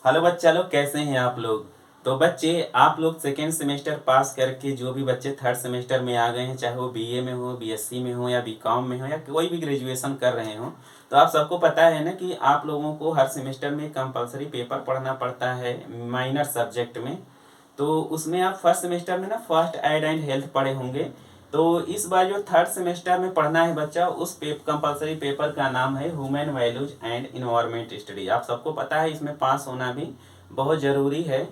Hello बच्चा लोग, कैसे हैं आप लोग। तो बच्चे, आप लोग सेकेंड सेमेस्टर पास करके जो भी बच्चे थर्ड सेमेस्टर में आ गए हैं, चाहे वो बीए में हो, बीएससी में हो या बीकॉम में हो या कोई भी ग्रेजुएशन कर रहे हो, तो आप सबको पता है ना कि आप लोगों को हर सेमेस्टर में कंपलसरी पेपर पढ़ना पड़ता है माइनर सब्जेक्ट में। तो उसमें आप फर्स्ट सेमेस्टर में ना फर्स्ट एड एंड हेल्थ पढ़े होंगे। तो इस बार जो थर्ड सेमेस्टर में पढ़ना है बच्चा, उस कंपलसरी पेपर का नाम है human values and environment study. आप सबको पता है इसमें पास होना भी बहुत ज़रूरी है।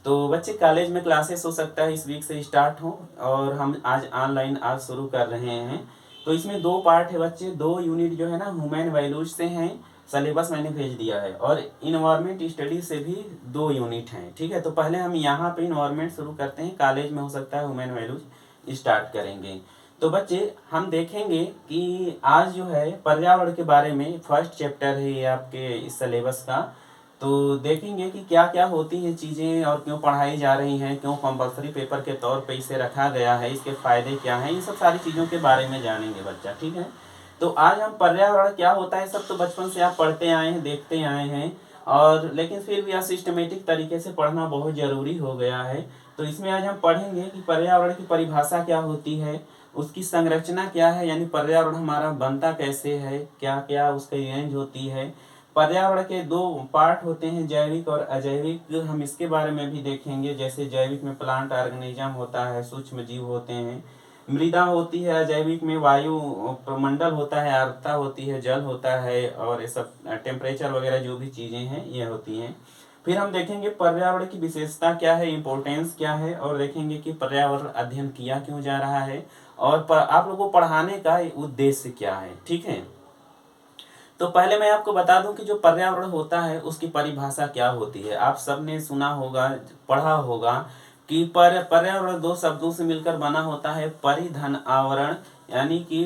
तो बच्चे, कॉलेज में क्लासेस हो सकता है इस वीक से स्टार्ट हो, और हम आज ऑनलाइन आज शुरू कर रहे हैं। तो इसमें दो पार्ट है बच्चे, दो यूनिट जो है ना ह्यूमन वैल्यूज से हैं। सिलेबस मैंने भेज दिया है, और इन्वायरमेंट स्टडी से भी दो यूनिट हैं। ठीक है, तो पहले हम यहाँ पे इन्वायरमेंट शुरू करते हैं, कॉलेज में हो सकता है ह्यूमन वैल्यूज स्टार्ट करेंगे। तो बच्चे, हम देखेंगे कि आज जो है पर्यावरण के बारे में फर्स्ट चैप्टर है ये आपके इस सिलेबस का। तो देखेंगे कि क्या क्या होती हैं चीज़ें और क्यों पढ़ाई जा रही हैं, क्यों कंपलसरी पेपर के तौर पे इसे रखा गया है, इसके फ़ायदे क्या हैं, ये सब सारी चीज़ों के बारे में जानेंगे बच्चा। ठीक है, तो आज हम पर्यावरण क्या होता है सब तो बचपन से आप पढ़ते आए हैं, देखते आए हैं, और लेकिन फिर भी आज सिस्टमेटिक तरीके से पढ़ना बहुत ज़रूरी हो गया है। तो इसमें आज हम पढ़ेंगे कि पर्यावरण की परिभाषा क्या होती है, उसकी संरचना क्या है, यानी पर्यावरण हमारा बनता कैसे है, क्या क्या उसकी रेंज होती है। पर्यावरण के दो पार्ट होते हैं, जैविक और अजैविक, हम इसके बारे में भी देखेंगे। जैसे जैविक में प्लांट ऑर्गेनिज्म होता है, सूक्ष्म जीव होते हैं, मृदा होती है, अजैविक में वायु प्रमंडल होता है, आर्द्रता होती है, जल होता है, और ये सब टेम्परेचर वगैरह जो भी चीज़ें हैं ये होती हैं। फिर हम देखेंगे पर्यावरण की विशेषता क्या है, इम्पोर्टेंस क्या है, और देखेंगे कि पर्यावरण अध्ययन किया क्यों जा रहा है, और आप लोगों को पढ़ाने का उद्देश्य क्या है। ठीक है, तो पहले मैं आपको बता दूं कि जो पर्यावरण होता है उसकी परिभाषा क्या होती है। आप सब ने सुना होगा, पढ़ा होगा कि पर्यावरण दो शब्दों से मिलकर बना होता है, परिधन आवरण। यानी कि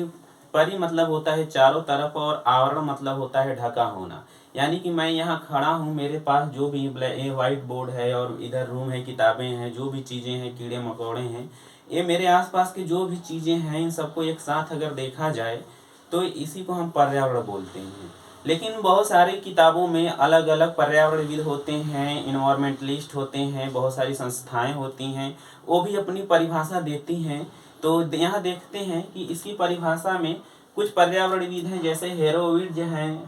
परि मतलब होता है चारों तरफ, और आवरण मतलब होता है ढका होना। यानी कि मैं यहाँ खड़ा हूँ, मेरे पास जो भी व्हाइट बोर्ड है, और इधर रूम है, किताबें हैं, जो भी चीज़ें हैं, कीड़े मकोड़े हैं, ये मेरे आसपास की जो भी चीज़ें हैं, इन सबको एक साथ अगर देखा जाए तो इसी को हम पर्यावरण बोलते हैं। लेकिन बहुत सारी किताबों में अलग अलग पर्यावरणविद होते हैं, इन्वायरमेंटलिस्ट होते हैं, बहुत सारी संस्थाएं होती हैं, वो भी अपनी परिभाषा देती हैं। तो यहाँ देखते हैं कि इसकी परिभाषा में कुछ पर्यावरणविद हैं, जैसे हेरोविड हैं,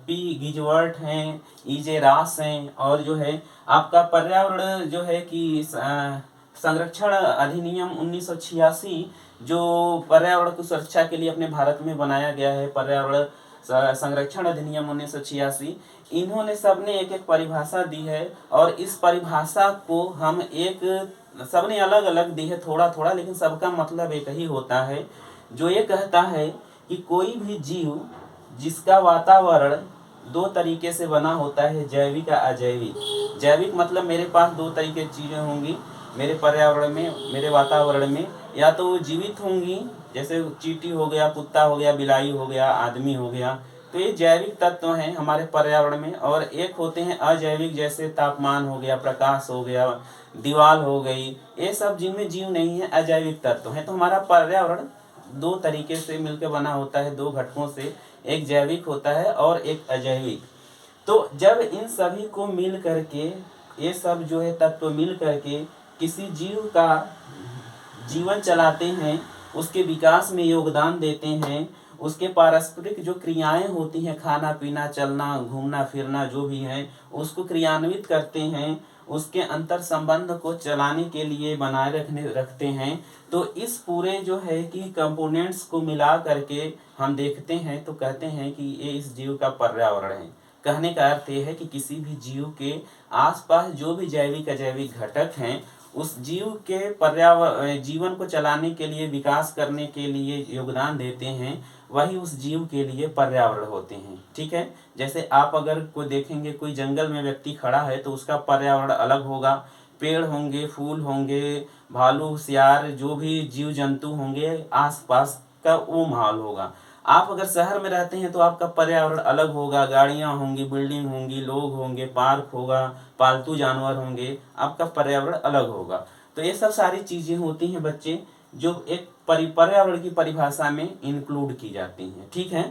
पी गिजवर्ट हैं, ईजे रास हैं, और जो है आपका पर्यावरण जो है कि संरक्षण अधिनियम 1986, जो पर्यावरण की सुरक्षा के लिए अपने भारत में बनाया गया है, पर्यावरण संरक्षण अधिनियम 1986, इन्होंने सबने एक एक परिभाषा दी है। और इस परिभाषा को हम एक सबने अलग अलग दी है थोड़ा थोड़ा, लेकिन सबका मतलब एक ही होता है, जो ये कहता है कि कोई भी जीव जिसका वातावरण दो तरीके से बना होता है, जैविक या अजैविक। जैविक मतलब मेरे पास दो तरीके की चीज़ें होंगी मेरे पर्यावरण में, मेरे वातावरण में, या तो वो जीवित होंगी, जैसे चींटी हो गया, कुत्ता हो गया, बिलाई हो गया, आदमी हो गया। तो ये जैविक तत्व हैं हमारे पर्यावरण में। और एक होते हैं अजैविक, जैसे तापमान हो गया, प्रकाश हो गया, दीवार हो गई, ये सब जिनमें जीव नहीं है, अजैविक तत्व हैं। तो हमारा पर्यावरण दो तरीके से मिलकर बना होता है, दो घटकों से, एक जैविक होता है और एक अजैविक। तो जब इन सभी को मिल करके, ये सब जो है तत्व मिल करके किसी जीव का जीवन चलाते हैं, उसके विकास में योगदान देते हैं, उसके पारस्परिक जो क्रियाएं होती हैं, खाना पीना, चलना घूमना फिरना जो भी है, उसको क्रियान्वित करते हैं, उसके अंतर संबंध को चलाने के लिए बनाए रखते हैं। तो इस पूरे जो है कि कंपोनेंट्स को मिला करके हम देखते हैं, तो कहते हैं कि ये इस जीव का पर्यावरण है। कहने का अर्थ ये है कि किसी भी जीव के आसपास जो भी जैविक अजैविक घटक हैं, उस जीव के पर्यावरण जीवन को चलाने के लिए, विकास करने के लिए योगदान देते हैं, वही उस जीव के लिए पर्यावरण होते हैं। ठीक है, जैसे आप अगर कोई देखेंगे, कोई जंगल में व्यक्ति खड़ा है तो उसका पर्यावरण अलग होगा, पेड़ होंगे, फूल होंगे, भालू सियार जो भी जीव जंतु होंगे, आसपास का वो माहौल होगा। आप अगर शहर में रहते हैं तो आपका पर्यावरण अलग होगा, गाड़ियाँ होंगी, बिल्डिंग होंगी, लोग होंगे, पार्क होगा, पालतू जानवर होंगे, आपका पर्यावरण अलग होगा। तो ये सब सारी चीज़ें होती हैं बच्चे, जो एक पर्यावरण की परिभाषा में इंक्लूड की जाती हैं। ठीक है,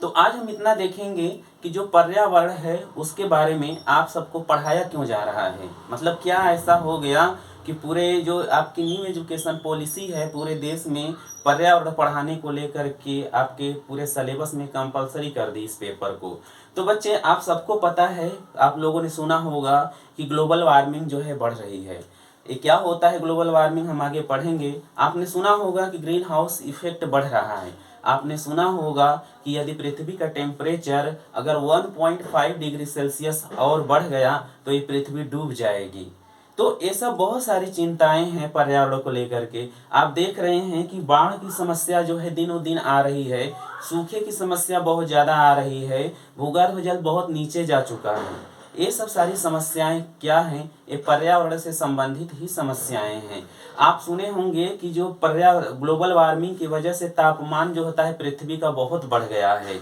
तो आज हम इतना देखेंगे कि जो पर्यावरण है उसके बारे में आप सबको पढ़ाया क्यों जा रहा है, मतलब क्या ऐसा हो गया कि पूरे जो आपकी न्यू एजुकेशन पॉलिसी है पूरे देश में पर्यावरण पढ़ाने को लेकर के आपके पूरे सिलेबस में कंपलसरी कर दी इस पेपर को। तो बच्चे आप सबको पता है, आप लोगों ने सुना होगा कि ग्लोबल वार्मिंग जो है बढ़ रही है। ये क्या होता है ग्लोबल वार्मिंग, हम आगे पढ़ेंगे। आपने सुना होगा कि ग्रीन हाउस इफेक्ट बढ़ रहा है। आपने सुना होगा कि यदि पृथ्वी का टेम्परेचर अगर 1.5 डिग्री सेल्सियस और बढ़ गया तो ये पृथ्वी डूब जाएगी। तो ये सब बहुत सारी चिंताएं हैं पर्यावरण को लेकर के। आप देख रहे हैं कि बाढ़ की समस्या जो है दिनों दिन आ रही है, सूखे की समस्या बहुत ज़्यादा आ रही है, भूगर्भ जल बहुत नीचे जा चुका है। ये सब सारी समस्याएं क्या हैं, ये पर्यावरण से संबंधित ही समस्याएं हैं। आप सुने होंगे कि जो पर्यावरण ग्लोबल वार्मिंग की वजह से तापमान जो होता है पृथ्वी का बहुत बढ़ गया है,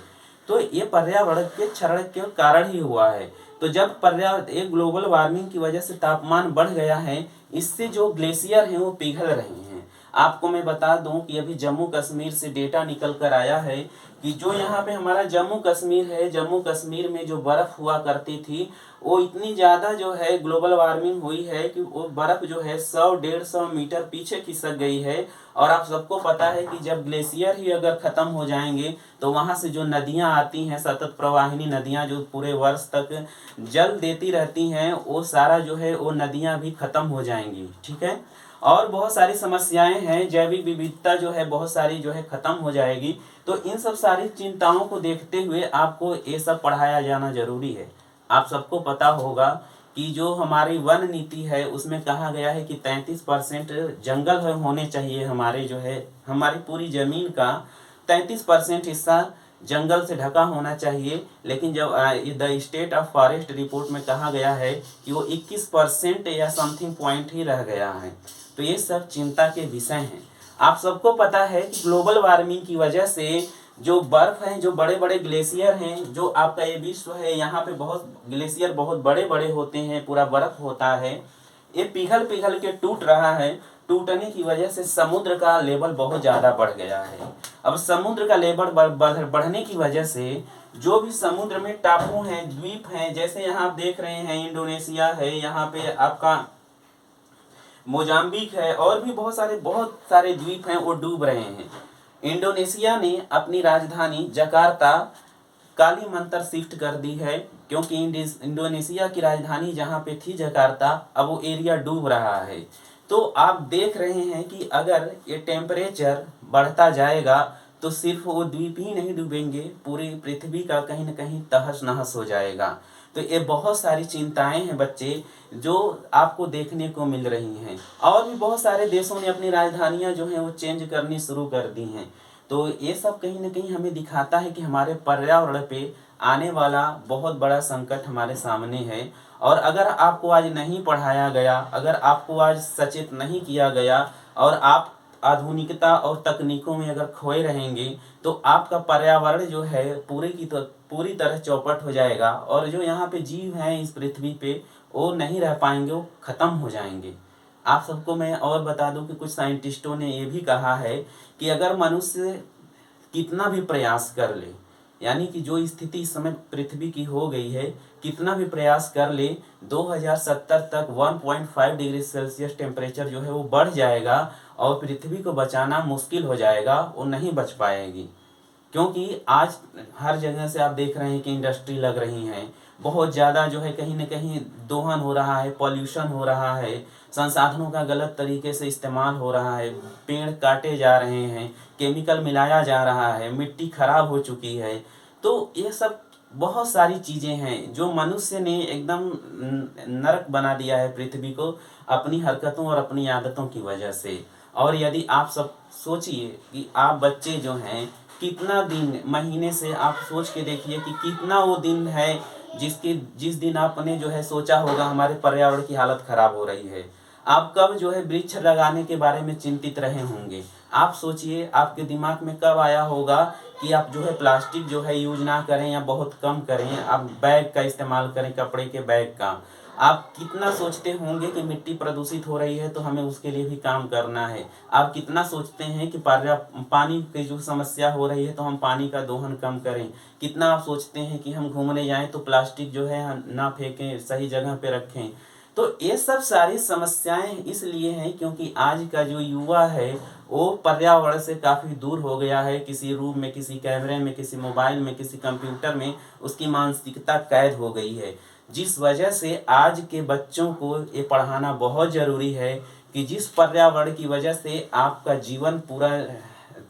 तो ये पर्यावरण के क्षरण के कारण ही हुआ है। तो जब पर्यावरण एक ग्लोबल वार्मिंग की वजह से तापमान बढ़ गया है, इससे जो ग्लेशियर हैं वो पिघल रहे हैं। आपको मैं बता दूं कि अभी जम्मू कश्मीर से डेटा निकल कर आया है कि जो यहाँ पे हमारा जम्मू कश्मीर है, जम्मू कश्मीर में जो बर्फ़ हुआ करती थी वो इतनी ज़्यादा जो है ग्लोबल वार्मिंग हुई है कि वो बर्फ़ जो है 100-150 मीटर पीछे खिसक गई है। और आप सबको पता है कि जब ग्लेशियर ही अगर ख़त्म हो जाएंगे तो वहाँ से जो नदियाँ आती हैं, सतत प्रवाहिनी नदियाँ जो पूरे वर्ष तक जल देती रहती हैं, वो सारा जो है वो नदियाँ भी ख़त्म हो जाएंगी। ठीक है, और बहुत सारी समस्याएं हैं, जैविक विविधता जो है बहुत सारी जो है ख़त्म हो जाएगी। तो इन सब सारी चिंताओं को देखते हुए आपको ये सब पढ़ाया जाना जरूरी है। आप सबको पता होगा कि जो हमारी वन नीति है उसमें कहा गया है कि 33% जंगल होने चाहिए, हमारे जो है हमारी पूरी ज़मीन का 33% हिस्सा जंगल से ढका होना चाहिए। लेकिन जब the state of forest report में कहा गया है कि वो 21% या समथिंग पॉइंट ही रह गया है। तो ये सब चिंता के विषय हैं। आप सबको पता है कि ग्लोबल वार्मिंग की वजह से जो बर्फ है, जो बड़े बड़े ग्लेशियर हैं, जो आपका ये विश्व है यहाँ पे बहुत ग्लेशियर बहुत बड़े बड़े होते हैं, पूरा बर्फ होता है, ये पिघल पिघल के टूट रहा है। टूटने की वजह से समुद्र का लेवल बहुत ज़्यादा बढ़ गया है। अब समुद्र का लेवल बढ़ने की वजह से जो भी समुद्र में टापू हैं, द्वीप हैं, जैसे यहाँ आप देख रहे हैं इंडोनेशिया है, यहाँ पे आपका मोजाम्बिक है, और भी बहुत सारे द्वीप हैं वो डूब रहे हैं। इंडोनेशिया ने अपनी राजधानी जकार्ता काली मंतर शिफ्ट कर दी है, क्योंकि इंडोनेशिया की राजधानी जहाँ पे थी जकार्ता, अब वो एरिया डूब रहा है। तो आप देख रहे हैं कि अगर ये टेम्परेचर बढ़ता जाएगा तो सिर्फ वो द्वीप ही नहीं डूबेंगे, पूरी पृथ्वी का कहीं न कहीं तहस नहस हो जाएगा। तो ये बहुत सारी चिंताएं हैं बच्चे जो आपको देखने को मिल रही हैं। और भी बहुत सारे देशों ने अपनी राजधानियां जो हैं वो चेंज करनी शुरू कर दी हैं। तो ये सब कहीं ना कहीं हमें दिखाता है कि हमारे पर्यावरण पे आने वाला बहुत बड़ा संकट हमारे सामने है। और अगर आपको आज नहीं पढ़ाया गया, अगर आपको आज सचेत नहीं किया गया और आप आधुनिकता और तकनीकों में अगर खोए रहेंगे तो आपका पर्यावरण जो है पूरी तरह चौपट हो जाएगा, और जो यहाँ पे जीव हैं इस पृथ्वी पे वो नहीं रह पाएंगे, वो ख़त्म हो जाएंगे। आप सबको मैं और बता दूं कि कुछ साइंटिस्टों ने ये भी कहा है कि अगर मनुष्य कितना भी प्रयास कर ले, यानी कि जो स्थिति इस समय पृथ्वी की हो गई है, कितना भी प्रयास कर ले, 2070 तक 1.5 डिग्री सेल्सियस टेम्परेचर जो है वो बढ़ जाएगा और पृथ्वी को बचाना मुश्किल हो जाएगा, वो नहीं बच पाएगी। क्योंकि आज हर जगह से आप देख रहे हैं कि इंडस्ट्री लग रही हैं, बहुत ज़्यादा जो है कहीं न कहीं दोहन हो रहा है, पॉल्यूशन हो रहा है, संसाधनों का गलत तरीके से इस्तेमाल हो रहा है, पेड़ काटे जा रहे हैं, केमिकल मिलाया जा रहा है, मिट्टी खराब हो चुकी है। तो ये सब बहुत सारी चीज़ें हैं जो मनुष्य ने एकदम नरक बना दिया है पृथ्वी को अपनी हरकतों और अपनी आदतों की वजह से। और यदि आप सब सोचिए कि आप बच्चे जो हैं कितना दिन महीने से आप सोच के देखिए कि कितना वो दिन है जिस दिन आपने जो है सोचा होगा हमारे पर्यावरण की हालत खराब हो रही है। आप कब जो है वृक्ष लगाने के बारे में चिंतित रहे होंगे। आप सोचिए आपके दिमाग में कब आया होगा कि आप जो है प्लास्टिक जो है यूज ना करें या बहुत कम करें, आप बैग का इस्तेमाल करें, कपड़े के बैग का। आप कितना सोचते होंगे कि मिट्टी प्रदूषित हो रही है तो हमें उसके लिए भी काम करना है। आप कितना सोचते हैं कि पानी की जो समस्या हो रही है तो हम पानी का दोहन कम करें। कितना आप सोचते हैं कि हम घूमने जाएं तो प्लास्टिक जो है ना फेंकें, सही जगह पे रखें। तो ये सब सारी समस्याएं इसलिए हैं क्योंकि आज का जो युवा है वो पर्यावरण से काफ़ी दूर हो गया है। किसी रूम में, किसी कैमरे में, किसी मोबाइल में, किसी कंप्यूटर में उसकी मानसिकता कैद हो गई है, जिस वजह से आज के बच्चों को ये पढ़ाना बहुत ज़रूरी है कि जिस पर्यावरण की वजह से आपका जीवन पूरा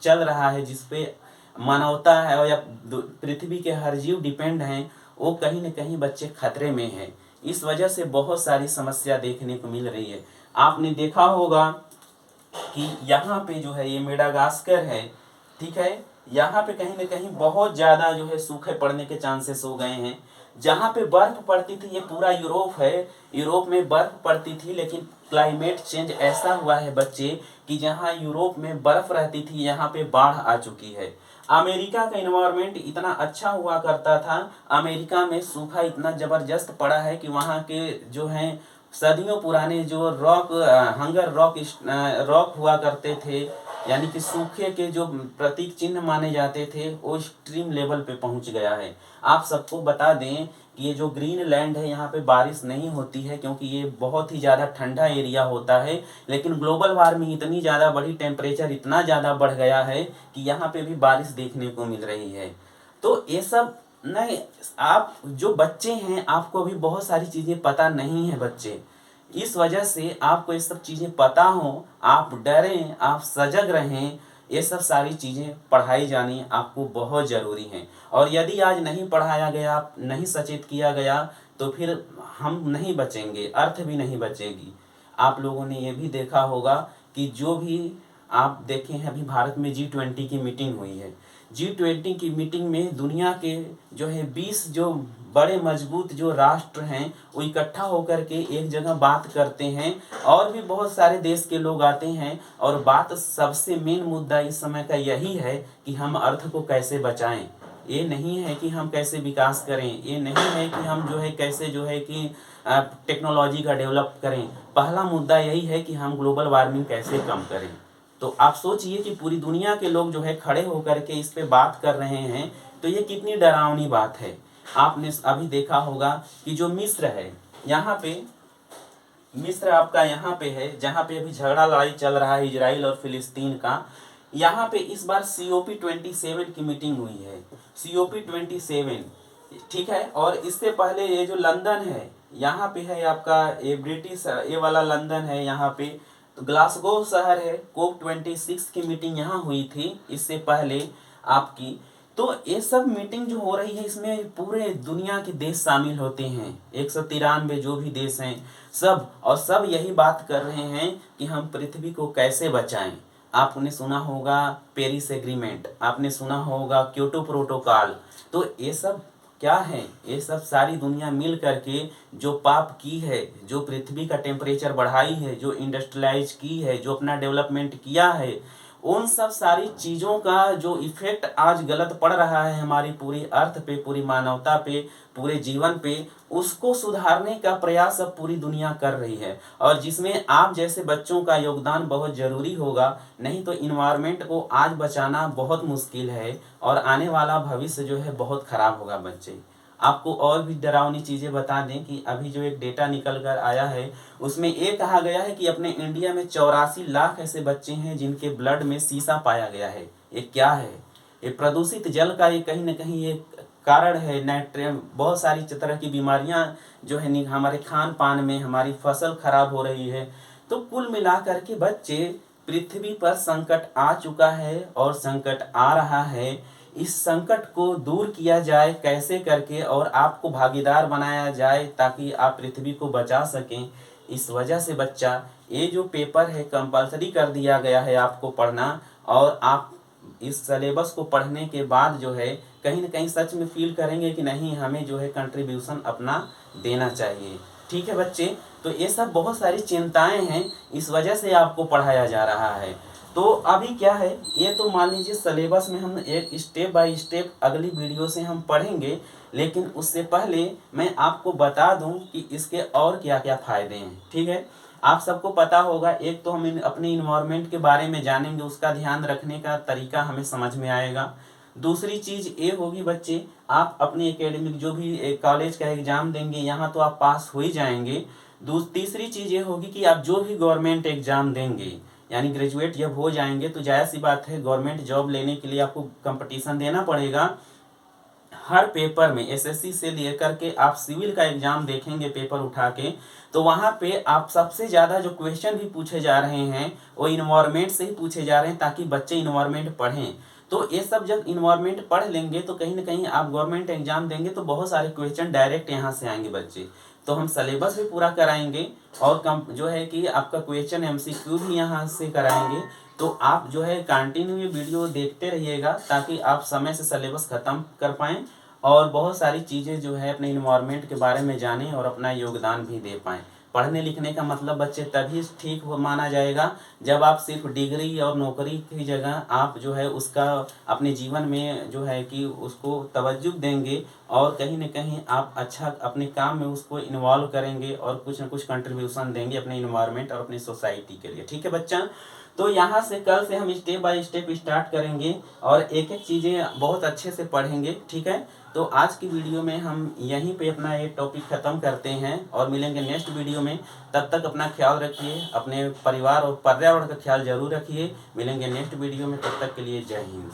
चल रहा है, जिस पे मानवता है और या पृथ्वी के हर जीव डिपेंड हैं, वो कहीं न कहीं बच्चे खतरे में हैं। इस वजह से बहुत सारी समस्या देखने को मिल रही है। आपने देखा होगा कि यहाँ पे जो है ये मेडागास्कर है, ठीक है, यहाँ पे कहीं न कहीं बहुत ज़्यादा जो है सूखे पड़ने के चांसेस हो गए हैं। जहाँ पे बर्फ़ पड़ती थी, ये पूरा यूरोप है, यूरोप में बर्फ़ पड़ती थी, लेकिन क्लाइमेट चेंज ऐसा हुआ है बच्चे कि जहाँ यूरोप में बर्फ़ रहती थी यहाँ पे बाढ़ आ चुकी है। अमेरिका का इन्वायरमेंट इतना अच्छा हुआ करता था, अमेरिका में सूखा इतना ज़बरदस्त पड़ा है कि वहाँ के जो हैं सदियों पुराने जो हंगर रॉक हुआ करते थे, यानी कि सूखे के जो प्रतीक चिन्ह माने जाते थे, वो एक्सट्रीम लेवल पे पहुंच गया है। आप सबको बता दें कि ये जो ग्रीनलैंड है यहाँ पे बारिश नहीं होती है क्योंकि ये बहुत ही ज़्यादा ठंडा एरिया होता है, लेकिन ग्लोबल वार्मिंग इतनी ज़्यादा बढ़ी, टेम्परेचर इतना ज़्यादा बढ़ गया है कि यहाँ पे भी बारिश देखने को मिल रही है। तो ये सब नहीं, आप जो बच्चे हैं आपको भी बहुत सारी चीज़ें पता नहीं है बच्चे, इस वजह से आपको ये सब चीज़ें पता हो, आप डरें, आप सजग रहें। ये सब सारी चीज़ें पढ़ाई जानी आपको बहुत ज़रूरी हैं, और यदि आज नहीं पढ़ाया गया, नहीं सचेत किया गया, तो फिर हम नहीं बचेंगे, अर्थ भी नहीं बचेगी। आप लोगों ने ये भी देखा होगा कि जो भी आप देखे हैं, अभी भारत में G20 की मीटिंग हुई है। G20 की मीटिंग में दुनिया के जो है 20 जो बड़े मजबूत जो राष्ट्र हैं वो इकट्ठा होकर के एक जगह बात करते हैं, और भी बहुत सारे देश के लोग आते हैं, और बात सबसे मेन मुद्दा इस समय का यही है कि हम अर्थ को कैसे बचाएं। ये नहीं है कि हम कैसे विकास करें, ये नहीं है कि हम जो है कैसे जो है कि टेक्नोलॉजी का डेवलप करें। पहला मुद्दा यही है कि हम ग्लोबल वार्मिंग कैसे कम करें। तो आप सोचिए कि पूरी दुनिया के लोग जो है खड़े होकर के इस पे बात कर रहे हैं, तो ये कितनी डरावनी बात है। आपने अभी देखा होगा कि जो मिस्र है, यहाँ पे मिस्र आपका यहाँ पे है, जहाँ पे अभी झगड़ा लड़ाई चल रहा है इजराइल और फिलिस्तीन का। यहाँ पे इस बार COP27 की मीटिंग हुई है, COP27, ठीक है। और इससे पहले ये जो लंदन है, यहाँ पे है आपका ये ब्रिटिश, ये वाला लंदन है यहाँ पे। तो ग्लासगो शहर है, COP26 की मीटिंग यहाँ हुई थी इससे पहले आपकी। तो ये सब मीटिंग जो हो रही है इसमें पूरे दुनिया के देश शामिल होते हैं, 193 जो भी देश हैं सब, और सब यही बात कर रहे हैं कि हम पृथ्वी को कैसे बचाएं। आपने सुना होगा पेरिस एग्रीमेंट, आपने सुना होगा क्योटो प्रोटोकॉल। तो ये सब क्या है, ये सब सारी दुनिया मिल करके जो पाप की है, जो पृथ्वी का टेम्परेचर बढ़ाई है, जो इंडस्ट्रियलाइज की है, जो अपना डेवलपमेंट किया है, उन सब सारी चीज़ों का जो इफेक्ट आज गलत पड़ रहा है हमारी पूरी अर्थ पे, पूरी मानवता पे, पूरे जीवन पे, उसको सुधारने का प्रयास अब पूरी दुनिया कर रही है, और जिसमें आप जैसे बच्चों का योगदान बहुत ज़रूरी होगा। नहीं तो इन्वायरमेंट को आज बचाना बहुत मुश्किल है, और आने वाला भविष्य जो है बहुत ख़राब होगा बच्चे। आपको और भी डरावनी चीज़ें बता दें कि अभी जो एक डेटा निकल कर आया है उसमें ये कहा गया है कि अपने इंडिया में 84 लाख ऐसे बच्चे हैं जिनके ब्लड में सीसा पाया गया है। ये क्या है? ये प्रदूषित जल का ये कहीं ना कहीं ये कारण है। नाइट्रेट, बहुत सारी तरह की बीमारियां जो है हमारे खान पान में, हमारी फसल खराब हो रही है। तो कुल मिलाकर के बच्चे, पृथ्वी पर संकट आ चुका है और संकट आ रहा है। इस संकट को दूर किया जाए कैसे करके, और आपको भागीदार बनाया जाए ताकि आप पृथ्वी को बचा सकें। इस वजह से बच्चा, ये जो पेपर है कंपलसरी कर दिया गया है आपको पढ़ना, और आप इस सिलेबस को पढ़ने के बाद जो है कहीं ना कहीं सच में फील करेंगे कि नहीं, हमें जो है कंट्रीब्यूशन अपना देना चाहिए। ठीक है बच्चे, तो ये सब बहुत सारी चिंताएं हैं, इस वजह से आपको पढ़ाया जा रहा है। तो अभी क्या है, ये तो मान लीजिए सिलेबस में हम एक स्टेप बाय स्टेप अगली वीडियो से हम पढ़ेंगे, लेकिन उससे पहले मैं आपको बता दूं कि इसके और क्या क्या फ़ायदे हैं। ठीक है, आप सबको पता होगा, एक तो हम अपने इन्वायरमेंट के बारे में जानेंगे, उसका ध्यान रखने का तरीका हमें समझ में आएगा। दूसरी चीज़ ये होगी बच्चे, आप अपनी एकेडमिक जो भी कॉलेज का एग्ज़ाम देंगे यहाँ तो आप पास हो ही जाएंगे। तीसरी चीज़ ये होगी कि आप जो भी गवर्नमेंट एग्ज़ाम देंगे यानी ग्रेजुएट जब हो जाएंगे तो जाहिर सी बात है गवर्नमेंट जॉब लेने के लिए आपको कंपटीशन देना पड़ेगा। हर पेपर में एसएससी से लेकर के आप सिविल का एग्जाम देखेंगे पेपर उठा के, तो वहाँ पे आप सबसे ज़्यादा जो क्वेश्चन भी पूछे जा रहे हैं वो इन्वायरमेंट से ही पूछे जा रहे हैं, ताकि बच्चे इन्वायरमेंट पढ़ें। तो ये सब जब इन्वायरमेंट पढ़ लेंगे तो कहीं ना कहीं आप गवर्नमेंट एग्जाम देंगे तो बहुत सारे क्वेश्चन डायरेक्ट यहाँ से आएंगे बच्चे। तो हम सिलेबस भी पूरा कराएंगे और कम जो है कि आपका क्वेश्चन एमसीक्यू भी यहाँ से कराएंगे। तो आप जो है कंटिन्यू ये वीडियो देखते रहिएगा ताकि आप समय से सिलेबस ख़त्म कर पाएँ और बहुत सारी चीज़ें जो है अपने इन्वायरमेंट के बारे में जानें और अपना योगदान भी दे पाएँ। पढ़ने लिखने का मतलब बच्चे तभी ठीक हो माना जाएगा जब आप सिर्फ डिग्री और नौकरी की जगह आप जो है उसका अपने जीवन में जो है कि उसको तवज्जो देंगे और कहीं न कहीं आप अच्छा अपने काम में उसको इन्वॉल्व करेंगे और कुछ न कुछ कंट्रीब्यूशन देंगे अपने इन्वायरमेंट और अपनी सोसाइटी के लिए। ठीक है बच्चा, तो यहाँ से कल से हम स्टेप बाय स्टेप स्टार्ट करेंगे और एक एक चीज़ें बहुत अच्छे से पढ़ेंगे। ठीक है, तो आज की वीडियो में हम यहीं पे अपना ये टॉपिक ख़त्म करते हैं और मिलेंगे नेक्स्ट वीडियो में। तब तक अपना ख्याल रखिए, अपने परिवार और पर्यावरण का ख्याल जरूर रखिए। मिलेंगे नेक्स्ट वीडियो में, तब तक के लिए जय हिंद।